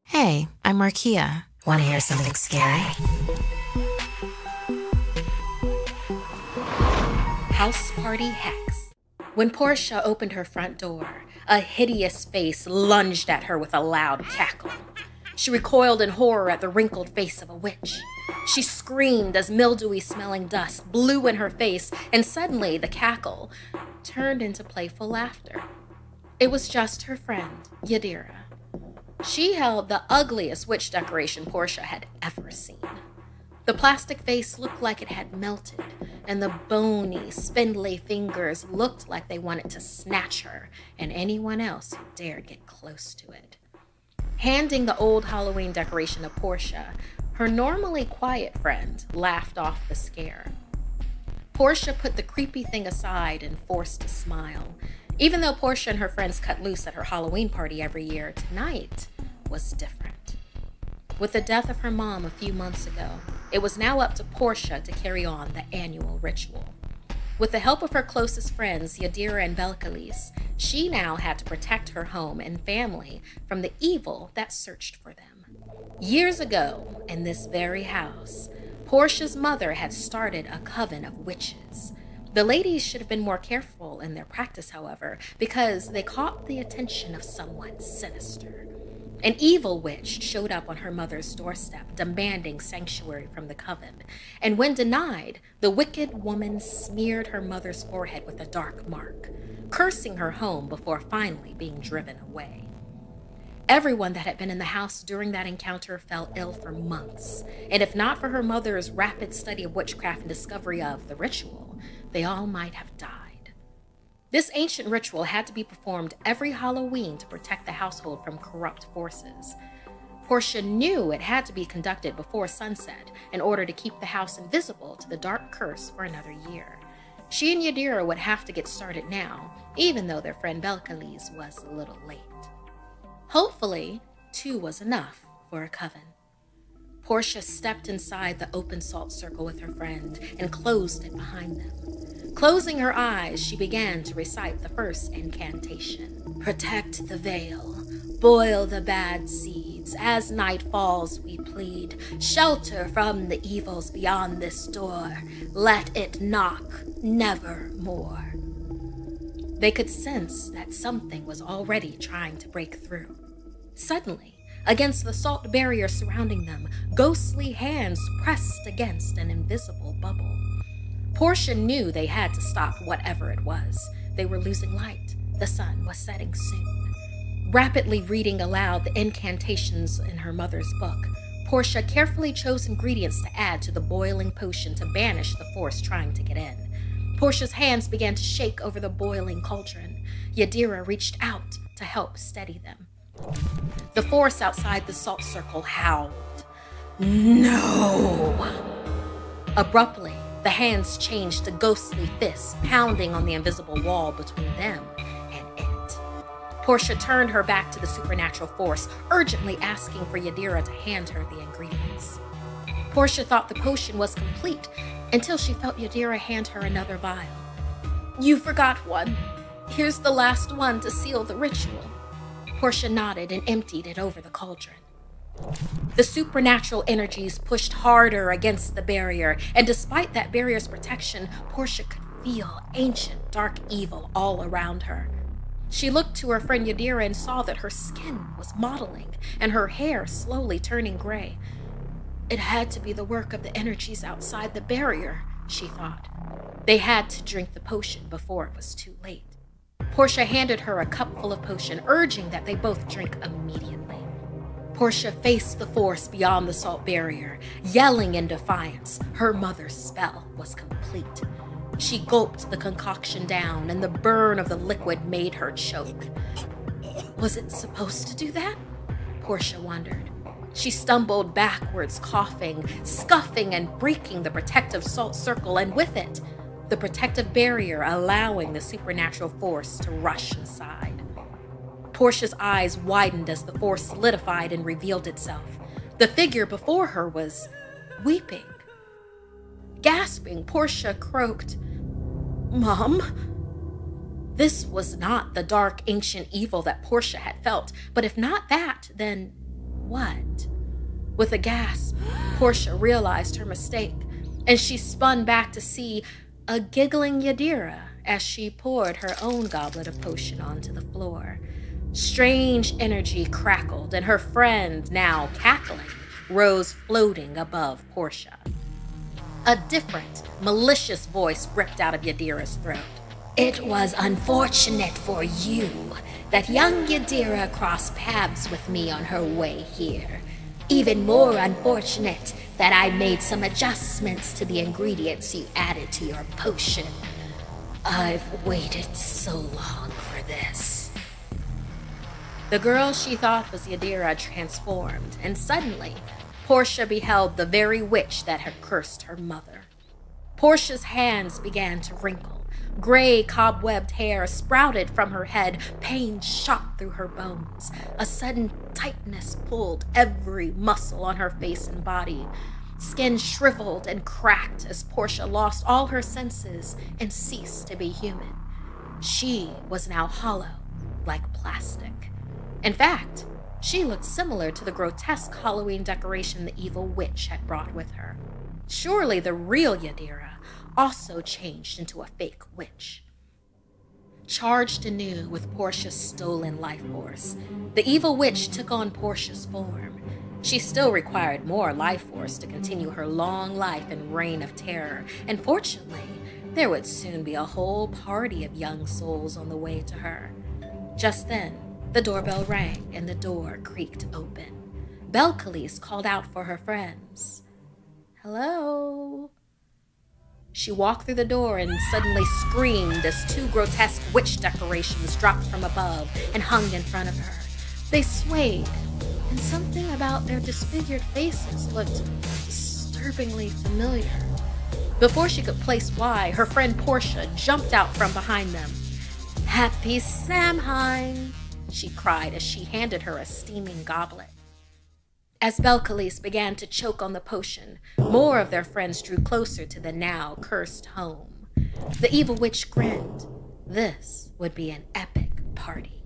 Hey, I'm Markia. Want to hear something scary? House Party Hex. When Portia opened her front door, a hideous face lunged at her with a loud cackle. She recoiled in horror at the wrinkled face of a witch. She screamed as mildewy-smelling dust blew in her face, and suddenly the cackle turned into playful laughter. It was just her friend, Yadira. She held the ugliest witch decoration Portia had ever seen. The plastic face looked like it had melted, and the bony, spindly fingers looked like they wanted to snatch her and anyone else who dared get close to it. Handing the old Halloween decoration to Portia, her normally quiet friend laughed off the scare. Portia put the creepy thing aside and forced a smile. Even though Portia and her friends cut loose at her Halloween party every year, tonight was different. With the death of her mom a few months ago, it was now up to Portia to carry on the annual ritual. With the help of her closest friends, Yadira and Belcalis, she now had to protect her home and family from the evil that searched for them. Years ago, in this very house, Portia's mother had started a coven of witches. The ladies should have been more careful in their practice, however, because they caught the attention of someone sinister. An evil witch showed up on her mother's doorstep, demanding sanctuary from the coven. And when denied, the wicked woman smeared her mother's forehead with a dark mark, cursing her home before finally being driven away. Everyone that had been in the house during that encounter fell ill for months, and if not for her mother's rapid study of witchcraft and discovery of the ritual, they all might have died. This ancient ritual had to be performed every Halloween to protect the household from corrupt forces. Portia knew it had to be conducted before sunset in order to keep the house invisible to the dark curse for another year. She and Yadira would have to get started now, even though their friend Belcalis was a little late. Hopefully, 2 was enough for a coven. Portia stepped inside the open salt circle with her friend and closed it behind them. Closing her eyes, she began to recite the first incantation. Protect the veil, boil the bad seeds, as night falls we plead. Shelter from the evils beyond this door, let it knock never more. They could sense that something was already trying to break through. Suddenly, against the salt barrier surrounding them, ghostly hands pressed against an invisible bubble. Portia knew they had to stop whatever it was. They were losing light. The sun was setting soon. Rapidly reading aloud the incantations in her mother's book, Portia carefully chose ingredients to add to the boiling potion to banish the force trying to get in. Portia's hands began to shake over the boiling cauldron. Yadira reached out to help steady them. The force outside the salt circle howled. No! Abruptly, the hands changed to ghostly fists pounding on the invisible wall between them and it. Portia turned her back to the supernatural force, urgently asking for Yadira to hand her the ingredients. Portia thought the potion was complete until she felt Yadira hand her another vial. You forgot one. Here's the last one to seal the ritual. Portia nodded and emptied it over the cauldron. The supernatural energies pushed harder against the barrier, and despite that barrier's protection, Portia could feel ancient dark evil all around her. She looked to her friend Yadira and saw that her skin was mottling and her hair slowly turning gray. It had to be the work of the energies outside the barrier, she thought. They had to drink the potion before it was too late. Portia handed her a cup full of potion, urging that they both drink immediately. Portia faced the force beyond the salt barrier, yelling in defiance. Her mother's spell was complete. She gulped the concoction down, and the burn of the liquid made her choke. Was it supposed to do that? Portia wondered. She stumbled backwards, coughing, scuffing, and breaking the protective salt circle, and with it, the protective barrier allowing the supernatural force to rush inside. Portia's eyes widened as the force solidified and revealed itself. The figure before her was weeping. Gasping, Portia croaked, "Mom?" This was not the dark, ancient evil that Portia had felt, but if not that, then what? With a gasp, Portia realized her mistake, and she spun back to see a giggling Yadira as she poured her own goblet of potion onto the floor. Strange energy crackled, and her friend, now cackling, rose floating above Portia. A different, malicious voice ripped out of Yadira's throat. It was unfortunate for you that young Yadira crossed paths with me on her way here. Even more unfortunate that I made some adjustments to the ingredients you added to your potion. I've waited so long for this. The girl she thought was Yadira transformed, and suddenly, Portia beheld the very witch that had cursed her mother. Portia's hands began to wrinkle. Gray, cobwebbed hair sprouted from her head. Pain shot through her bones. A sudden tightness pulled every muscle on her face and body. Skin shriveled and cracked as Portia lost all her senses and ceased to be human. She was now hollow, like plastic. In fact, she looked similar to the grotesque Halloween decoration the evil witch had brought with her. Surely the real Yadira also changed into a fake witch. Charged anew with Portia's stolen life force, the evil witch took on Portia's form. She still required more life force to continue her long life and reign of terror, and fortunately, there would soon be a whole party of young souls on the way to her. Just then, the doorbell rang and the door creaked open. Belcalis called out for her friends. "Hello?" She walked through the door and suddenly screamed as two grotesque witch decorations dropped from above and hung in front of her. They swayed, and something about their disfigured faces looked disturbingly familiar. Before she could place why, her friend Portia jumped out from behind them. "Happy Samhain!" she cried as she handed her a steaming goblet. As Belcalis began to choke on the potion, more of their friends drew closer to the now cursed home. The evil witch grinned. This would be an epic party.